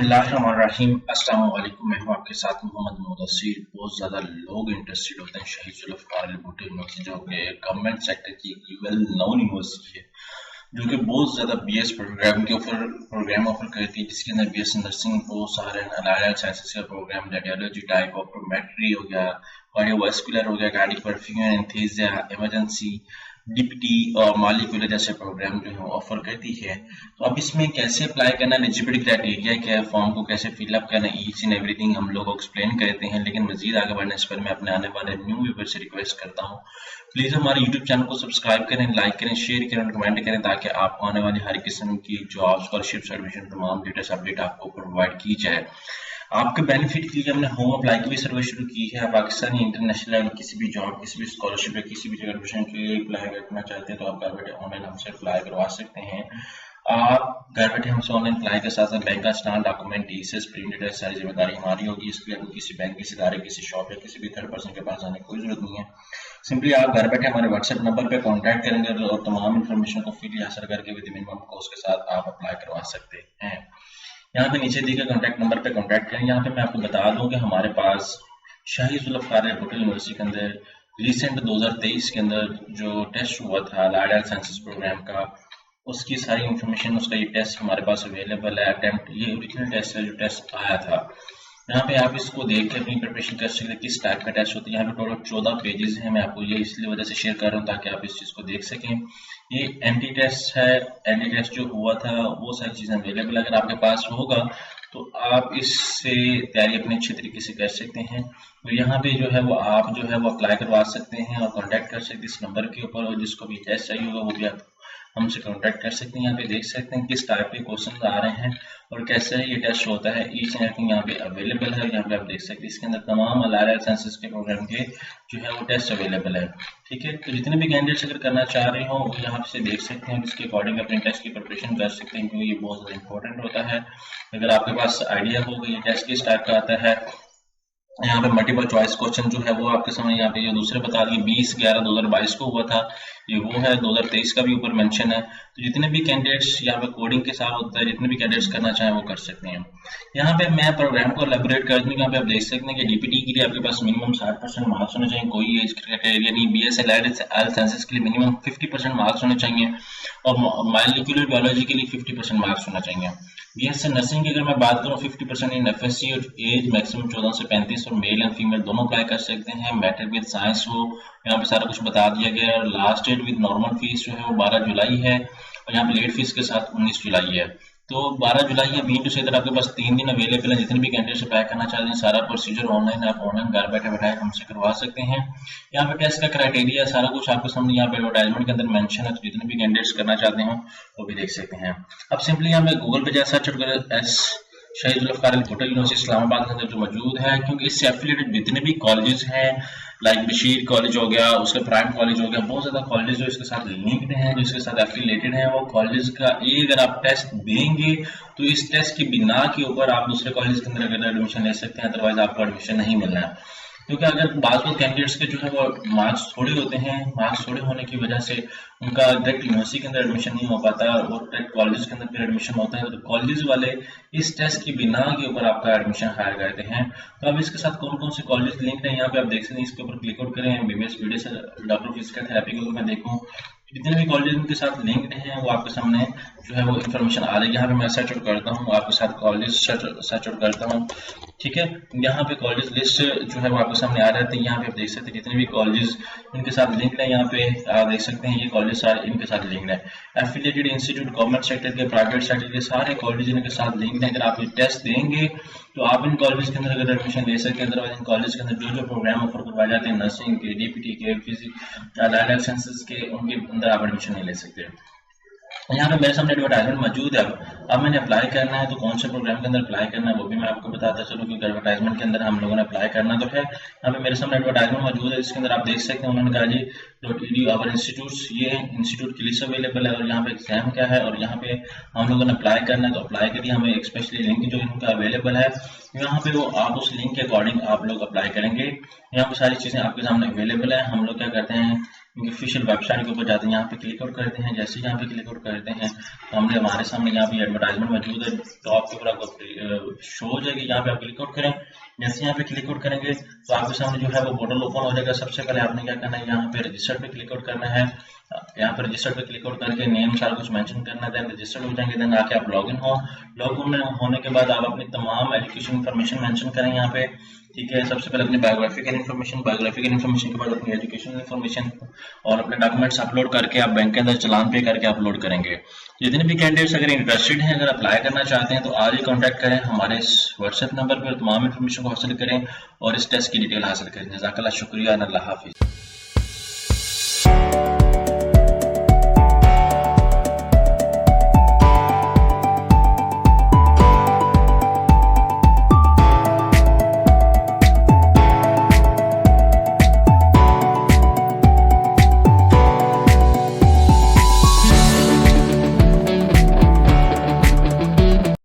बिस्मिल्लाहिर्रहमानिर्रहीम। अस्सलाम वालेकुम। मैं हूं आपके साथ मोहम्मद मुदस्सिर। बहुत ज़्यादा लोग इंटरेस्टेड होते हैं शहीद जुल्फ़िकार भुट्टो यूनिवर्सिटी, जो कि गवर्नमेंट सेक्टर की वेल नोन यूनिवर्सिटी है, जो कि बहुत ज़्यादा बीएस प्रोग्राम ऑफर करती है, जिसके अंदर BS nursing, post RN, allied sciences का प्रोग्राम, रेडियोलॉजी टाइप, ऑप्टोमेट्री हो गया, कार्डियोवास्कुलर हो गया, cardiac perfusion, anaesthesia, emergency, DPT और मॉलिक्यूलर जैसे प्रोग्राम जो है ऑफर करती है। तो अब इसमें कैसे अप्लाई करना, एलिजिबिलिटी क्राइटेरिया क्या है, फॉर्म को कैसे फिलअप करना, ईच एंड एवरीथिंग हम लोग एक्सप्लेन करते हैं। लेकिन मजीद आगे बढ़ने से पहले मैं अपने आने वाले न्यू व्यूअर से रिक्वेस्ट करता हूँ, प्लीज़ हमारे यूट्यूब चैनल को सब्सक्राइब करें, लाइक करें, शेयर करें और कमेंट करें, ताकि आपको आने वाली हर किस्म की जॉब, स्कॉलरशिप, एडमिशन, तमाम लेटेस्ट अपडेट आपको प्रोवाइड की जाए। आपके बेनिफिट के लिए हमने होम अप्लाई की भी सर्विस शुरू की है। पाकिस्तानी इंटरनेशनल लेवल किसी भी जॉब, किसी भी स्कॉलरशिप या किसी भी जगह एडमिशन के लिए अप्लाई करना चाहते हैं तो आप घर बैठे ऑनलाइन हमसे अप्लाई करवा सकते हैं। आप घर बैठे हमसे ऑनलाइन अप्लाई के साथ साथ बैंक का स्टान, डॉक्यूमेंट, टीसीएस, प्रिंटेड है, सारी जिम्मेदारी हमारी होगी। इसके लिए आपको किसी बैंक, किसी इदारे, किसी शॉप या किसी भी थर्ड पर्सन के पास जाने की कोई जरूरत नहीं है। सिंपली आप घर बैठे हमारे व्हाट्सएप नंबर पर कॉन्टैक्ट करेंगे और तमाम इन्फॉर्मेशन को फ्री हासिल करके विद मिनिमम कॉस्ट के साथ आप अप्लाई करवा सकते हैं। यहाँ पे नीचे दिए गए कॉन्टैक्ट नंबर पे कॉन्टैक्ट करें। यहाँ पे मैं आपको बता दूं कि हमारे पास शहीद जुल्फ़िकार भुट्टो यूनिवर्सिटी के अंदर रिसेंट 2023 के अंदर जो टेस्ट हुआ था अलाइड साइंसेज प्रोग्राम का, उसकी सारी इंफॉर्मेशन, उसका ये टेस्ट हमारे पास अवेलेबल है। अटेम्प्ट ये ओरिजिनल टेस्ट है जो टेस्ट आया था। यहाँ पे आप इसको देख के अपनी प्रिपरेशन कर सकते हैं किस टाइप का टेस्ट होता है। यहाँ पे टोटल 14 पेजेस हैं। मैं आपको ये इसलिए वजह से शेयर कर रहा हूँ ताकि आप इस चीज़ को देख सकें। ये एंटी टेस्ट है, एंटी टेस्ट जो हुआ था वो सारी चीज़ें अवेलेबल अगर आपके पास होगा तो आप इससे तैयारी अपनी अच्छी तरीके से कर सकते हैं। तो यहाँ पे जो है वो आप जो है वो अप्लाई करवा सकते हैं और कॉन्टैक्ट कर सकते हैं इस नंबर के ऊपर, और जिसको भी टेस्ट चाहिए होगा वो भी आप हमसे कांटेक्ट कर सकते हैं। यहाँ पे देख सकते हैं किस टाइप के क्वेश्चन आ रहे हैं और कैसे ये टेस्ट होता है। ईच एंड एवरीथिंग यहाँ पे अवेलेबल है। यहाँ पे आप देख सकते हैं इसके अंदर तमाम अलाइड साइंसेज के प्रोग्राम के जो है वो टेस्ट अवेलेबल है। ठीक है, तो जितने भी कैंडिडेट्स अगर करना चाह रहे हो वो यहाँ से देख सकते हैं, इसके अकॉर्डिंग अपने टेस्ट की प्रिपरेशन कर सकते हैं, क्योंकि ये बहुत ज़्यादा इंपॉर्टेंट होता है। अगर आपके पास आइडिया होगा ये टेस्ट किस टाइप का आता है। यहाँ पे मल्टीपल चॉइस क्वेश्चन जो है वो आपके सामने यहाँ पे ये दूसरे बता दिए 20/11/2022 को हुआ था, ये वो है। 2023 का भी ऊपर मेंशन है। तो जितने भी कैंडिडेट्स यहाँ पे कोडिंग के साथ होता है, जितने भी कैंडिडेट्स करना चाहें वो कर सकते हैं। यहाँ पे मैं प्रोग्राम को एलेबोरेट कर दूँ। यहाँ पे आप देख सकते हैं कि डीपीटी के लिए आपके पास मिनिमम 60% मार्क्स होने चाहिए, कोई एज क्राइटेरिया नहीं। बीएस एलाइड साइंसेज के लिए मिनिमम 50% मार्क्स होने चाहिए और मॉलिक्यूलर बायोलॉजी के लिए 50% मार्क्स होना चाहिए। बीएससी नर्सिंग की अगर मैं बात करूँ 50% इन एफएससी और एज मैक्सिमम 14 से 35 और मेल एंड फीमेल दोनों अप्लाई कर सकते हैं। मैट्रिक विद साइंस हो, यहाँ पे सारा कुछ बता दिया गया है। और last date with normal fees जो है वो 12 जुलाई है और यहाँ पे लेट फीस के साथ 19 जुलाई है। तो 12 जुलाई या 20 से इधर आपके पास 3 दिन अवेलेबल है। जितने भी कैंडिडेट्स अप्लाई करना चाहते हैं सारा प्रोसीजर ऑनलाइन, आप ऑनलाइन घर बैठे बैठाए हमसे करवा सकते हैं। यहाँ पे टेस्ट का क्राइटेरिया सारा कुछ आपके सामने यहाँ पे एडवर्टाइजमेंट के अंदर मेंशन है, तो जितने भी कैंडिडेट्स करना चाहते हो वो भी देख सकते हैं। अब सिंपली यहाँ पे गूगल पे जैसा सर्च करें एस शहीद जुल्फ़िकार भुट्टो यूनिवर्सिटी इस्लामाबाद के अंदर जो मौजूद है, क्योंकि इससे एफिलिएटेड जितने भी कॉलेजेस हैं लाइक बशीर कॉलेज हो गया, उसका प्राइम कॉलेज हो गया, बहुत ज़्यादा कॉलेज जो इसके साथ लिंक्ड हैं, जो इसके साथ एफिलिएटेड हैं, वो कॉलेज का ये अगर आप टेस्ट देंगे तो इस टेस्ट की बिना के ऊपर आप दूसरे कॉलेज के अंदर अगर एडमिशन ले सकते हैं, अदरवाइज आपको एडमिशन नहीं मिलना है। क्योंकि अगर बाज़ कैंडिडेट्स के जो है वो मार्क्स थोड़े होते हैं, मार्क्स थोड़े होने की वजह से उनका डायरेक्ट यूनिवर्सिटी के अंदर एडमिशन नहीं हो पाता और डायरेक्ट कॉलेज के अंदर फिर एडमिशन होता है। तो कॉलेज वाले इस टेस्ट की बिना के ऊपर आपका एडमिशन हायर करते हैं। तो अब इसके साथ कौन कौन से कॉलेज लिंक है यहाँ पे आप देख सकते हैं। इसके ऊपर क्लिक आउट करें, BBS BDS doctor physical therapy को मैं देखूँ जितने भी कॉलेज उनके साथ लिंक्ड हैं वो आपके सामने जो है वो इन्फॉर्मेशन आ रही है। यहाँ पे मैं सर्च आउट करता हूँ, आपके साथ कॉलेज सर्च आउट करता हूँ। ठीक है, यहाँ पे कॉलेज लिस्ट जो है वो आपके सामने आ जाती है। यहाँ पे आप देख सकते हैं जितने भी कॉलेज इनके साथ लिंक्ड है, यहाँ पे आप देख सकते हैं ये कॉलेज सारे इनके साथ लिंक्ड है। एफिलिएटेड इंस्टीट्यूट, गवर्नमेंट सेक्टर के, प्राइवेट सेक्टर के सारे कॉलेज इनके साथ लिंक्ड है। अगर आप ये टेस्ट देंगे तो आप इन कॉलेज के अंदर अगर एडमिशन ले सकते हैं, अदरवाइज इन कॉलेज के अंदर जो प्रोग्राम ऑफर करवाए जाते हैं नर्सिंग के, डीपीटी के, फिजिक्स, अलाइड साइंसेज के, उनके अंदर आप एडमिशन नहीं ले सकते। यहाँ पे मेरे सामने एडवर्टाइजमेंट मौजूद है। अब मैंने अप्लाई करना है तो कौन से प्रोग्राम के अंदर अप्लाई करना है वो भी मैं आपको बताता चलूँ, क्योंकि एडवर्टाइजमेंट के अंदर हम लोगों ने अप्लाई करना तो है। यहाँ पे मेरे सामने एडवर्टाइजमेंट मौजूद है, इसके अंदर आप देख सकते हैं उन्होंने कहा जी edu आवर इंस्टीट्यूट, ये इंस्टीट्यूट के लिए अवेलेबल है। और यहाँ पे एग्जाम क्या है और यहाँ पे हम लोगों ने अप्लाई करना है, तो अप्लाई के लिए हमें एक स्पेशली लिंक जो इनका अवेलेबल है, यहाँ पे वो आप उस लिंक के अकॉर्डिंग आप लोग अप्लाई करेंगे। यहाँ पे सारी चीज़ें आपके सामने अवेलेबल है। हम लोग क्या करते हैं, इनकी ऑफिशियल वेबसाइट के ऊपर जाते हैं, यहाँ पे क्लिक आउट करते हैं। जैसे ही यहाँ पे क्लिक आउट करते हैं तो हमारे सामने यहाँ पे एडवर्टाइजमेंट मौजूद है, टॉप के ऊपर आपको शो हो जाएगी। यहाँ पे आप क्लिक आउट करें, जैसे यहाँ पे क्लिक आउट करेंगे तो आपके सामने जो है वो पोर्टल ओपन हो जाएगा। सबसे पहले आपने क्या करना है, यहाँ पे रजिस्टर पे क्लिक आउट करना है। यहाँ पर रजिस्टर पे क्लिक आउट करके नेम सारा कुछ मेंशन करना है, देन रजिस्टर हो जाएंगे। देन आके आप लॉगिन होने के बाद आप अपनी तमाम एजुकेशन इन्फॉर्मेशन मेंशन करें यहाँ पे, ठीक है। सबसे पहले अपनी बायोग्राफिकल इन्फॉर्मेशन के बाद अपनी एजुकेशन इन्फॉर्मेशन और अपने डॉक्यूमेंट्स अपलोड करके आप बैंक के अंदर चालान पे करके अपलोड करेंगे। जितने भी कैंडिडेट्स अगर इंटरेस्टेड हैं, अगर अप्लाई करना चाहते हैं, तो आज ही कॉन्टैक्ट करें हमारे इस व्हाट्सएप नंबर पर, तमाम इन्फॉर्मेशन को हासिल करें और इस टेस्ट की डिटेल हासिल करें। जज़ाकल्लाह, शुक्रिया, अल्लाह हाफिज़।